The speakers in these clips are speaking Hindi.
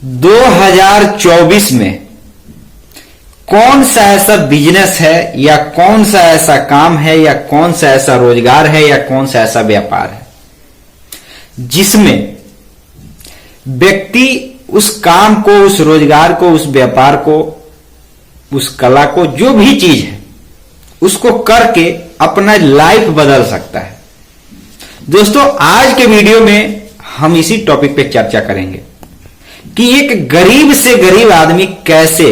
2024 में कौन सा ऐसा बिजनेस है या कौन सा ऐसा काम है या कौन सा ऐसा रोजगार है या कौन सा ऐसा व्यापार है जिसमें व्यक्ति उस काम को, उस रोजगार को, उस व्यापार को, उस कला को, जो भी चीज है उसको करके अपना लाइफ बदल सकता है। दोस्तों, आज के वीडियो में हम इसी टॉपिक पे चर्चा करेंगे कि एक गरीब से गरीब आदमी कैसे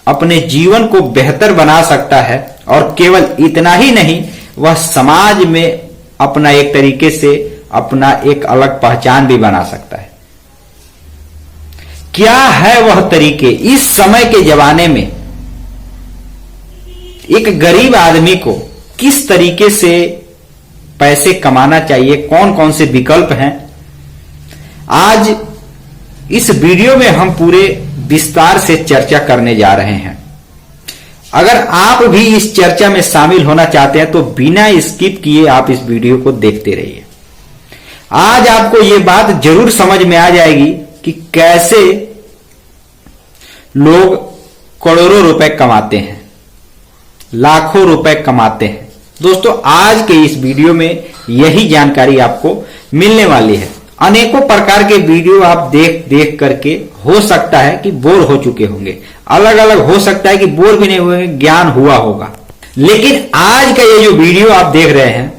अपने जीवन को बेहतर बना सकता है और केवल इतना ही नहीं, वह समाज में अपना एक तरीके से अपना एक अलग पहचान भी बना सकता है। क्या है वह तरीके? इस समय के जमाने में एक गरीब आदमी को किस तरीके से पैसे कमाना चाहिए, कौन कौन से विकल्प हैं, आज इस वीडियो में हम पूरे विस्तार से चर्चा करने जा रहे हैं। अगर आप भी इस चर्चा में शामिल होना चाहते हैं तो बिना स्किप किए आप इस वीडियो को देखते रहिए। आज आपको यह बात जरूर समझ में आ जाएगी कि कैसे लोग करोड़ों रुपए कमाते हैं, लाखों रुपए कमाते हैं। दोस्तों, आज के इस वीडियो में यही जानकारी आपको मिलने वाली है। अनेकों प्रकार के वीडियो आप देख करके हो सकता है कि बोर हो चुके होंगे, अलग अलग हो सकता है कि बोर भी नहीं हुए, ज्ञान हुआ होगा। लेकिन आज का ये जो वीडियो आप देख रहे हैं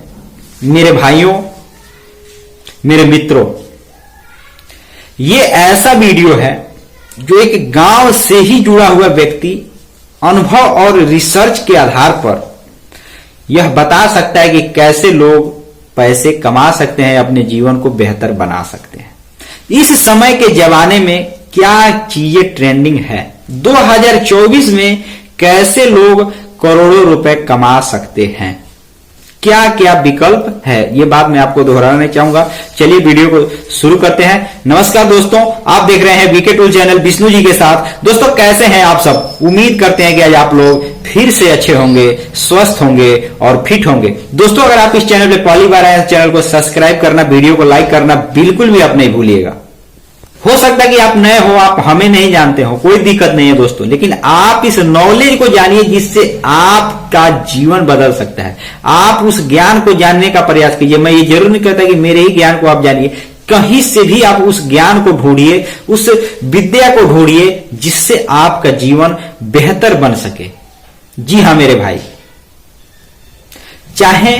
मेरे भाइयों, मेरे मित्रों, ये ऐसा वीडियो है जो एक गांव से ही जुड़ा हुआ व्यक्ति अनुभव और रिसर्च के आधार पर यह बता सकता है कि कैसे लोग पैसे कमा सकते हैं, अपने जीवन को बेहतर बना सकते हैं। इस समय के जमाने में क्या चीजें ट्रेंडिंग है, 2024 में कैसे लोग करोड़ों रुपए कमा सकते हैं, क्या क्या विकल्प है, ये बात मैं आपको दोहराना नहीं चाहूंगा। चलिए वीडियो को शुरू करते हैं। नमस्कार दोस्तों, आप देख रहे हैं VK tool channel Vishnu ji के साथ। दोस्तों, कैसे हैं आप सब? उम्मीद करते हैं कि आज आप लोग फिर से अच्छे होंगे, स्वस्थ होंगे और फिट होंगे। दोस्तों, अगर आप इस चैनल पे पहली बार आए हैं, चैनल को सब्सक्राइब करना, वीडियो को लाइक करना बिल्कुल भी आप नहीं भूलिएगा। हो सकता है कि आप नए हो, आप हमें नहीं जानते हो, कोई दिक्कत नहीं है दोस्तों, लेकिन आप इस नॉलेज को जानिए जिससे आपका जीवन बदल सकता है। आप उस ज्ञान को जानने का प्रयास कीजिए। मैं ये जरूर नहीं कहता कि मेरे ही ज्ञान को आप जानिए, कहीं से भी आप उस ज्ञान को ढूंढिए, उस विद्या को ढूंढिए जिससे आपका जीवन बेहतर बन सके। जी हां मेरे भाई, चाहे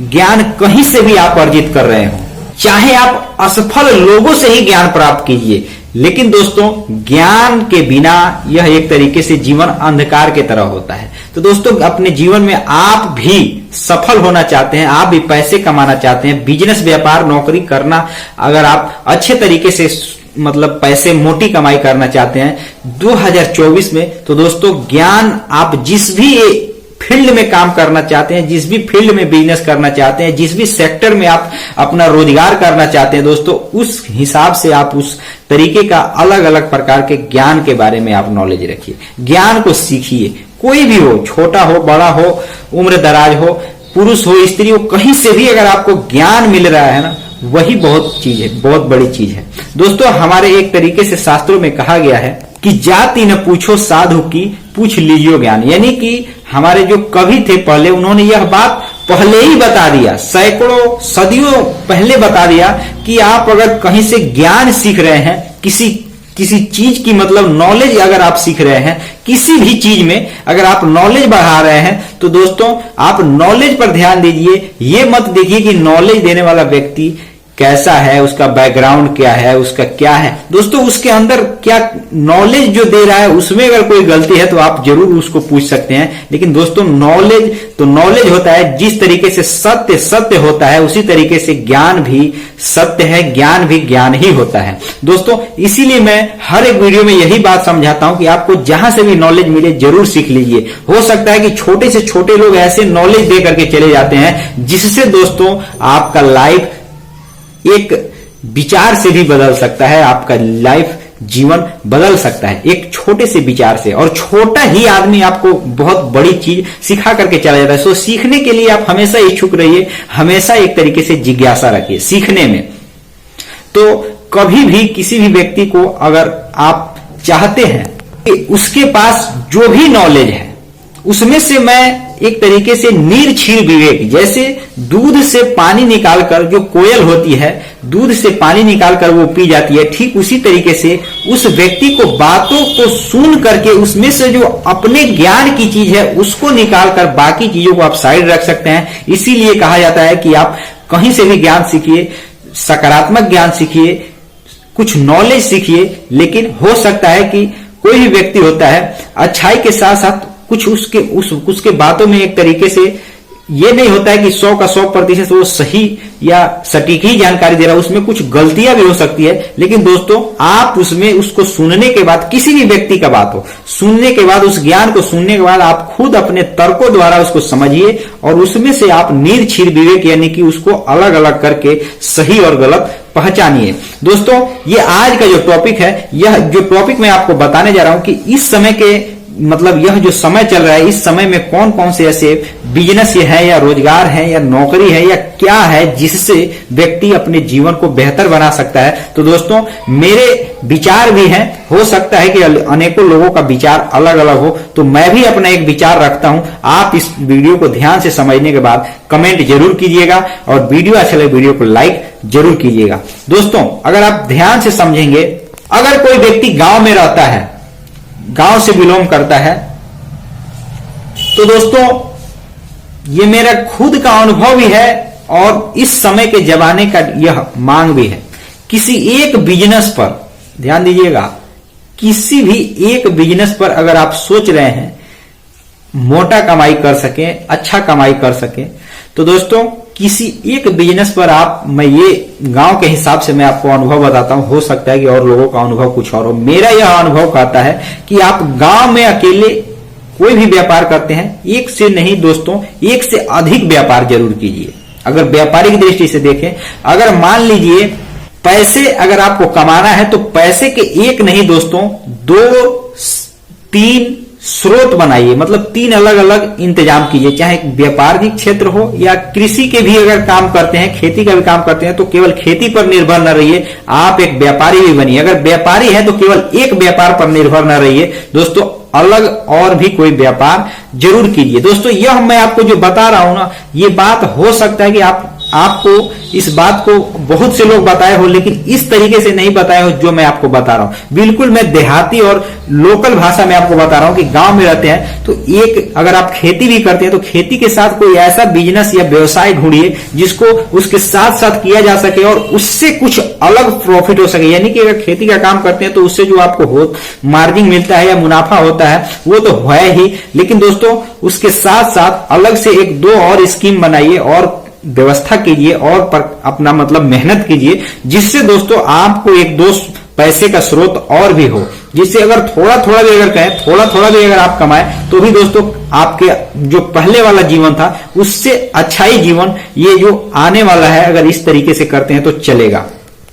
ज्ञान कहीं से भी आप अर्जित कर रहे हो, चाहे आप असफल लोगों से ही ज्ञान प्राप्त कीजिए, लेकिन दोस्तों ज्ञान के बिना यह एक तरीके से जीवन अंधकार की तरह होता है। तो दोस्तों, अपने जीवन में आप भी सफल होना चाहते हैं, आप भी पैसे कमाना चाहते हैं, बिजनेस, व्यापार, नौकरी करना, अगर आप अच्छे तरीके से मतलब पैसे, मोटी कमाई करना चाहते हैं 2024 में, तो दोस्तों ज्ञान, आप जिस भी फील्ड में काम करना चाहते हैं, जिस भी फील्ड में बिजनेस करना चाहते हैं, जिस भी सेक्टर में आप अपना रोजगार करना चाहते हैं दोस्तों, उस हिसाब से आप उस तरीके का अलग अलग प्रकार के ज्ञान के बारे में आप नॉलेज रखिए, ज्ञान को सीखिए। कोई भी हो, छोटा हो, बड़ा हो, उम्र दराज हो, पुरुष हो, स्त्री हो, कहीं से भी अगर आपको ज्ञान मिल रहा है ना, वही बहुत चीज है, बहुत बड़ी चीज है। दोस्तों, हमारे एक तरीके से शास्त्रों में कहा गया है कि जाति न पूछो साधु की, पूछ लीजियो ज्ञान। यानी कि हमारे जो कवि थे पहले, उन्होंने यह बात पहले ही बता दिया, सैकड़ों सदियों पहले बता दिया कि आप अगर कहीं से ज्ञान सीख रहे हैं, किसी चीज की मतलब नॉलेज अगर आप सीख रहे हैं, किसी भी चीज में अगर आप नॉलेज बढ़ा रहे हैं, तो दोस्तों आप नॉलेज पर ध्यान दीजिए। ये मत देखिए कि नॉलेज देने वाला व्यक्ति कैसा है, उसका बैकग्राउंड क्या है, उसका क्या है। दोस्तों, उसके अंदर क्या नॉलेज जो दे रहा है, उसमें अगर कोई गलती है तो आप जरूर उसको पूछ सकते हैं। लेकिन दोस्तों, नॉलेज तो नॉलेज होता है, जिस तरीके से सत्य सत्य होता है उसी तरीके से ज्ञान भी सत्य है, ज्ञान भी ज्ञान ही होता है। दोस्तों, इसीलिए मैं हर एक वीडियो में यही बात समझाता हूं कि आपको जहां से भी नॉलेज मिले जरूर सीख लीजिए। हो सकता है कि छोटे से छोटे लोग ऐसे नॉलेज दे करके चले जाते हैं जिससे दोस्तों आपका लाइफ एक विचार से भी बदल सकता है, आपका लाइफ जीवन बदल सकता है एक छोटे से विचार से। और छोटा ही आदमी आपको बहुत बड़ी चीज सिखा करके चला जाता है। सो सीखने के लिए आप हमेशा इच्छुक रहिए, हमेशा एक तरीके से जिज्ञासा रखिए सीखने में। तो कभी भी किसी भी व्यक्ति को अगर आप चाहते हैं कि उसके पास जो भी नॉलेज है उसमें से मैं एक तरीके से निर्क्षीर विवेक, जैसे दूध से पानी निकालकर जो कोयल होती है दूध से पानी निकालकर वो पी जाती है, ठीक उसी तरीके से उस व्यक्ति को बातों को सुन करके उसमें से जो अपने ज्ञान की चीज है उसको निकालकर बाकी चीजों को आप साइड रख सकते हैं। इसीलिए कहा जाता है कि आप कहीं से भी ज्ञान सीखिए, सकारात्मक ज्ञान सीखिए, कुछ नॉलेज सीखिए, लेकिन हो सकता है कि कोई भी व्यक्ति होता है अच्छाई के साथ साथ कुछ उसके बातों में एक तरीके से ये नहीं होता है कि 100 का 100% वो सही या सटीक ही जानकारी दे रहा है, उसमें कुछ गलतियां भी हो सकती है। लेकिन दोस्तों आप उसमें उसको सुनने के बाद, किसी भी व्यक्ति का बात हो, सुनने के बाद, उस ज्ञान को सुनने के बाद आप खुद अपने तर्कों द्वारा उसको समझिए और उसमें से आप निर्क्षीर विवेक यानी कि उसको अलग अलग करके सही और गलत पहचानिए। दोस्तों ये आज का जो टॉपिक है, यह जो टॉपिक मैं आपको बताने जा रहा हूं कि इस समय के मतलब यह जो समय चल रहा है इस समय में कौन कौन से ऐसे बिजनेस है या रोजगार है या नौकरी है या क्या है जिससे व्यक्ति अपने जीवन को बेहतर बना सकता है। तो दोस्तों मेरे विचार भी हैं, हो सकता है कि अनेकों लोगों का विचार अलग अलग हो, तो मैं भी अपना एक विचार रखता हूं। आप इस वीडियो को ध्यान से समझने के बाद कमेंट जरूर कीजिएगा और वीडियो अच्छा लगे वीडियो को लाइक जरूर कीजिएगा। दोस्तों अगर आप ध्यान से समझेंगे, अगर कोई व्यक्ति गांव में रहता है, गांव से बिलोंग करता है, तो दोस्तों ये मेरा खुद का अनुभव भी है और इस समय के जमाने का यह मांग भी है। किसी एक बिजनेस पर ध्यान दीजिएगा, किसी भी एक बिजनेस पर अगर आप सोच रहे हैं मोटा कमाई कर सकें, अच्छा कमाई कर सकें, तो दोस्तों किसी एक बिजनेस पर आप, मैं ये गांव के हिसाब से मैं आपको अनुभव बताता हूं, हो सकता है कि और लोगों का अनुभव कुछ और हो। मेरा यह अनुभव कहता है कि आप गांव में अकेले कोई भी व्यापार करते हैं, एक से नहीं दोस्तों, एक से अधिक व्यापार जरूर कीजिए। अगर व्यापारिक दृष्टि से देखें, अगर मान लीजिए पैसे अगर आपको कमाना है तो पैसे के एक नहीं दोस्तों 2-3 स्रोत बनाइए, मतलब 3 अलग अलग इंतजाम कीजिए। चाहे व्यापारिक क्षेत्र हो या कृषि के भी अगर काम करते हैं, खेती का भी काम करते हैं, तो केवल खेती पर निर्भर न रहिए, आप एक व्यापारी भी बनिए। अगर व्यापारी है तो केवल एक व्यापार पर निर्भर न रहिए दोस्तों, अलग और भी कोई व्यापार जरूर कीजिए। दोस्तों यह मैं आपको जो बता रहा हूं ना, ये बात हो सकता है कि आपको इस बात को बहुत से लोग बताए हो, लेकिन इस तरीके से नहीं बताए हो जो मैं आपको बता रहा हूं। बिल्कुल मैं देहाती और लोकल भाषा में आपको बता रहा हूं कि गांव में रहते हैं तो एक, अगर आप खेती भी करते हैं तो खेती के साथ कोई ऐसा बिजनेस या व्यवसाय ढूंढिए जिसको उसके साथ साथ किया जा सके और उससे कुछ अलग प्रॉफिट हो सके। यानी कि अगर खेती का काम करते हैं तो उससे जो आपको मार्जिन मिलता है या मुनाफा होता है वो तो है ही, लेकिन दोस्तों उसके साथ साथ अलग से 1-2 और स्कीम बनाइए और व्यवस्था कीजिए और पर अपना मतलब मेहनत कीजिए, जिससे दोस्तों आपको 1-2 पैसे का स्रोत और भी हो, जिससे अगर थोड़ा थोड़ा भी अगर कहें, थोड़ा थोड़ा भी अगर आप कमाएं तो भी दोस्तों आपके जो पहले वाला जीवन था उससे अच्छा ही जीवन ये जो आने वाला है अगर इस तरीके से करते हैं तो चलेगा।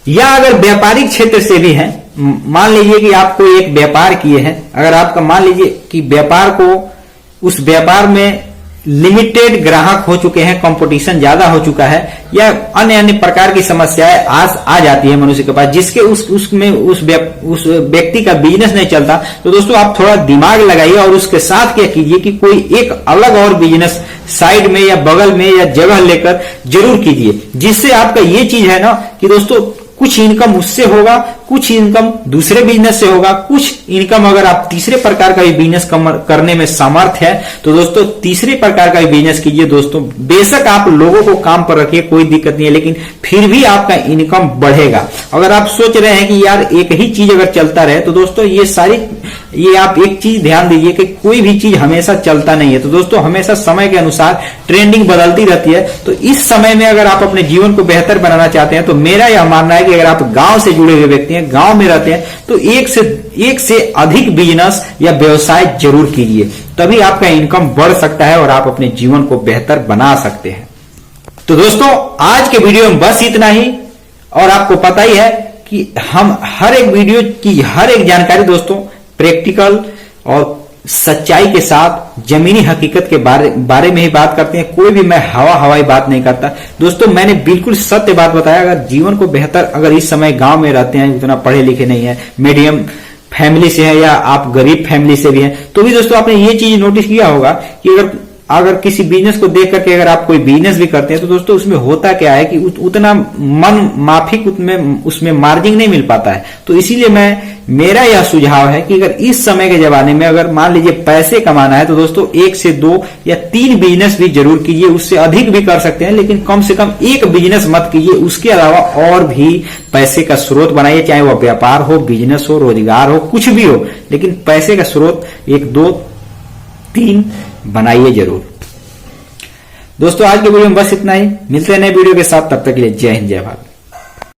या अगर व्यापारिक क्षेत्र से भी है, मान लीजिए कि आप कोई एक व्यापार किए हैं, अगर आपका मान लीजिए कि व्यापार को, उस व्यापार में लिमिटेड ग्राहक हो चुके हैं, कंपटीशन ज्यादा हो चुका है या अन्य अन्य प्रकार की समस्याएं आ जाती है मनुष्य के पास, जिसके उसमें उस व्यक्ति का बिजनेस नहीं चलता, तो दोस्तों आप थोड़ा दिमाग लगाइए और उसके साथ क्या कीजिए कि कोई एक अलग और बिजनेस साइड में या बगल में या जगह लेकर जरूर कीजिए, जिससे आपका ये चीज है ना कि दोस्तों कुछ इनकम उससे होगा, कुछ इनकम दूसरे बिजनेस से होगा, कुछ इनकम अगर आप तीसरे प्रकार का भी बिजनेस करने में समर्थ है तो दोस्तों तीसरे प्रकार का भी बिजनेस कीजिए। दोस्तों बेशक आप लोगों को काम पर रखिए, कोई दिक्कत नहीं है, लेकिन फिर भी आपका इनकम बढ़ेगा। अगर आप सोच रहे हैं कि यार एक ही चीज अगर चलता रहे तो दोस्तों ये आप एक चीज ध्यान दीजिए कि कोई भी चीज हमेशा चलता नहीं है। तो दोस्तों हमेशा समय के अनुसार ट्रेंडिंग बदलती रहती है। तो इस समय में अगर आप अपने जीवन को बेहतर बनाना चाहते हैं तो मेरा यह मानना है कि अगर आप गांव से जुड़े हुए व्यक्ति हैं, गांव में रहते हैं, तो एक से अधिक बिजनेस या व्यवसाय जरूर कीजिए, तभी आपका इनकम बढ़ सकता है और आप अपने जीवन को बेहतर बना सकते हैं। तो दोस्तों आज के वीडियो में बस इतना ही, और आपको पता ही है कि हम हर एक वीडियो की हर एक जानकारी दोस्तों प्रैक्टिकल और सच्चाई के साथ जमीनी हकीकत के बारे में ही बात करते हैं। कोई भी मैं हवाई बात नहीं करता दोस्तों, मैंने बिल्कुल सत्य बात बताया। अगर जीवन को बेहतर, अगर इस समय गांव में रहते हैं, उतना पढ़े लिखे नहीं है, मीडियम फैमिली से है या आप गरीब फैमिली से भी हैं, तो भी दोस्तों आपने ये चीज नोटिस किया होगा कि अगर किसी बिजनेस को देख करके अगर आप कोई बिजनेस भी करते हैं तो दोस्तों उसमें होता क्या है कि उतना मन माफिक उसमें मार्जिन नहीं मिल पाता है। तो इसीलिए मेरा यह सुझाव है कि अगर इस समय के जमाने में अगर मान लीजिए पैसे कमाना है तो दोस्तों 1 से 2 या 3 बिजनेस भी जरूर कीजिए, उससे अधिक भी कर सकते हैं, लेकिन कम से कम एक बिजनेस मत कीजिए। उसके अलावा और भी पैसे का स्रोत बनाइए, चाहे वह व्यापार हो, बिजनेस हो, रोजगार हो, कुछ भी हो, लेकिन पैसे का स्रोत 1, 2, 3 बनाइए जरूर। दोस्तों आज के वीडियो में बस इतना ही, मिलते हैं नए वीडियो के साथ, तब तक के लिए जय हिंद जय भारत।